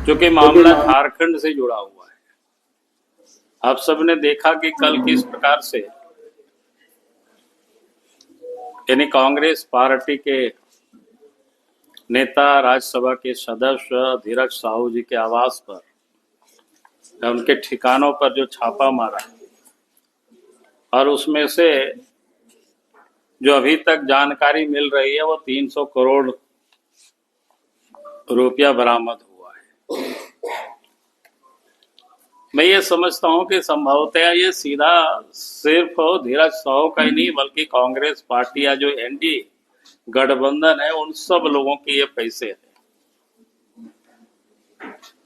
क्योंकि मामला झारखंड से जुड़ा हुआ है। आप सबने देखा कि कल किस प्रकार से यानी कांग्रेस पार्टी के नेता, राज्यसभा के सदस्य धीरज साहू जी के आवास पर, उनके ठिकानों पर जो छापा मारा, और उसमें से जो अभी तक जानकारी मिल रही है वो 300 करोड़ रुपया बरामद हुआ है। मैं ये समझता हूं कि संभवतः ये सीधा सिर्फ धीरज साहू का ही नहीं बल्कि कांग्रेस पार्टी या जो एनडीए गठबंधन है उन सब लोगों के ये पैसे हैं।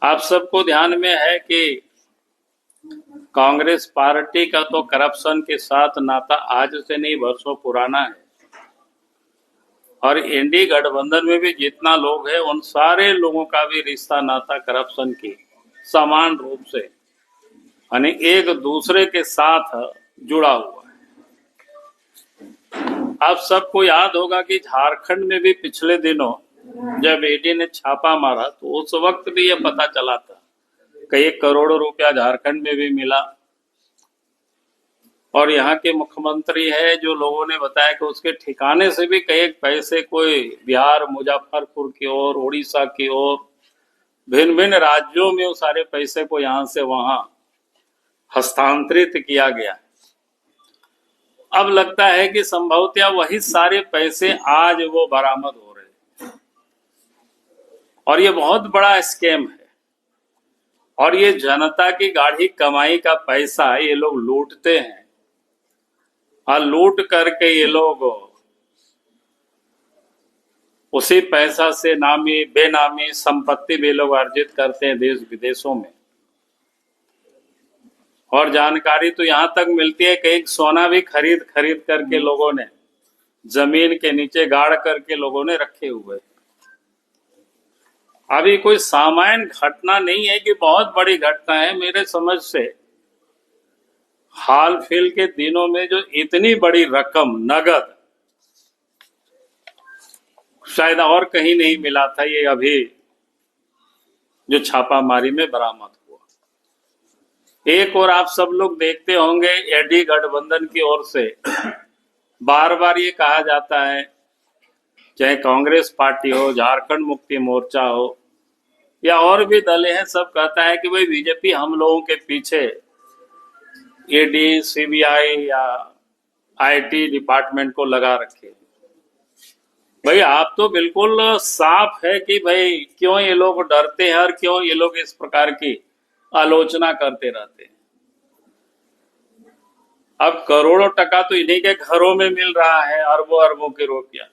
आप सबको ध्यान में है कि कांग्रेस पार्टी का तो करप्शन के साथ नाता आज से नहीं वर्षों पुराना है, और एनडीए गठबंधन में भी जितना लोग हैं उन सारे लोगों का भी रिश्ता नाता करप्शन की समान रूप से यानी एक दूसरे के साथ जुड़ा हुआ है। आप सबको याद होगा कि झारखंड में भी पिछले दिनों जब ईडी ने छापा मारा तो उस वक्त भी ये पता चला था कि 1 करोड़ रुपया झारखंड में भी मिला, और यहाँ के मुख्यमंत्री है जो लोगों ने बताया कि उसके ठिकाने से भी कई पैसे कोई बिहार, मुजफ्फरपुर की ओर, उड़ीसा की ओर, भिन्न भिन्न राज्यों में उस सारे पैसे को यहाँ से वहां हस्तांतरित किया गया। अब लगता है कि संभवतः वही सारे पैसे आज वो बरामद हो रहे हैं, और ये बहुत बड़ा स्कैम है, और ये जनता की गाढ़ी कमाई का पैसा ये लोग लूटते हैं, और लूट करके ये लोग उसी पैसा से नामी बेनामी संपत्ति भी लोग अर्जित करते हैं देश विदेशों में। और जानकारी तो यहां तक मिलती है कि एक सोना भी खरीद करके लोगों ने जमीन के नीचे गाड़ करके लोगों ने रखे हुए। अभी कोई सामान्य घटना नहीं है कि बहुत बड़ी घटना है। मेरे समझ से हाल फिल के दिनों में जो इतनी बड़ी रकम नगद शायद और कहीं नहीं मिला था, ये अभी जो छापामारी में बरामद हुआ। एक और आप सब लोग देखते होंगे एनडीए गठबंधन की ओर से बार बार ये कहा जाता है, चाहे कांग्रेस पार्टी हो, झारखंड मुक्ति मोर्चा हो या और भी दल हैं, सब कहता है कि भाई बीजेपी हम लोगों के पीछे ईडी, सीबीआई या आईटी डिपार्टमेंट को लगा रखे। भाई आप तो बिल्कुल साफ है कि भाई क्यों ये लोग डरते हैं और क्यों ये लोग इस प्रकार की आलोचना करते रहते हैं। अब करोड़ों टका तो इन्हीं के घरों में मिल रहा है, अरबों अरबों के रुपया,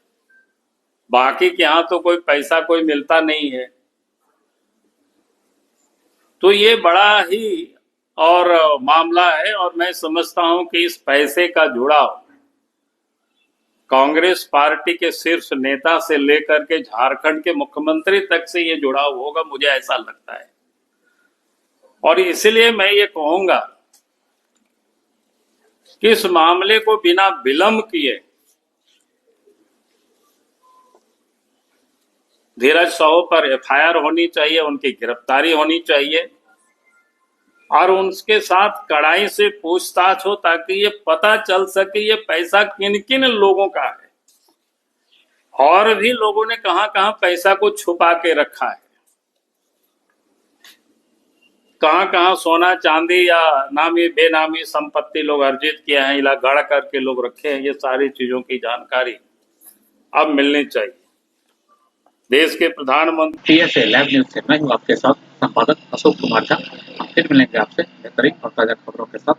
बाकी के यहां तो कोई पैसा कोई मिलता नहीं है। तो ये बड़ा ही और मामला है, और मैं समझता हूं कि इस पैसे का जुड़ाव कांग्रेस पार्टी के शीर्ष नेता से लेकर के झारखंड के मुख्यमंत्री तक से ये जुड़ाव होगा, मुझे ऐसा लगता है। और इसलिए मैं ये कहूंगा कि इस मामले को बिना विलंब किए धीरज साहू पर एफआईआर होनी चाहिए, उनकी गिरफ्तारी होनी चाहिए, और उनके साथ कड़ाई से पूछताछ हो ताकि ये पता चल सके ये पैसा किन किन लोगों का है, और भी लोगों ने कहां कहां पैसा को छुपा के रखा है, कहां कहां सोना चांदी या नामी बेनामी संपत्ति लोग अर्जित किया है, इला गढ़ करके लोग रखे हैं। ये सारी चीजों की जानकारी अब मिलनी चाहिए। देश के प्रधानमंत्री लैब न्यूज से मैं हूं आपके साथ संपादक अशोक कुमार झा। फिर मिलेंगे आपसे बेहतरीन और ताजा खबरों के साथ।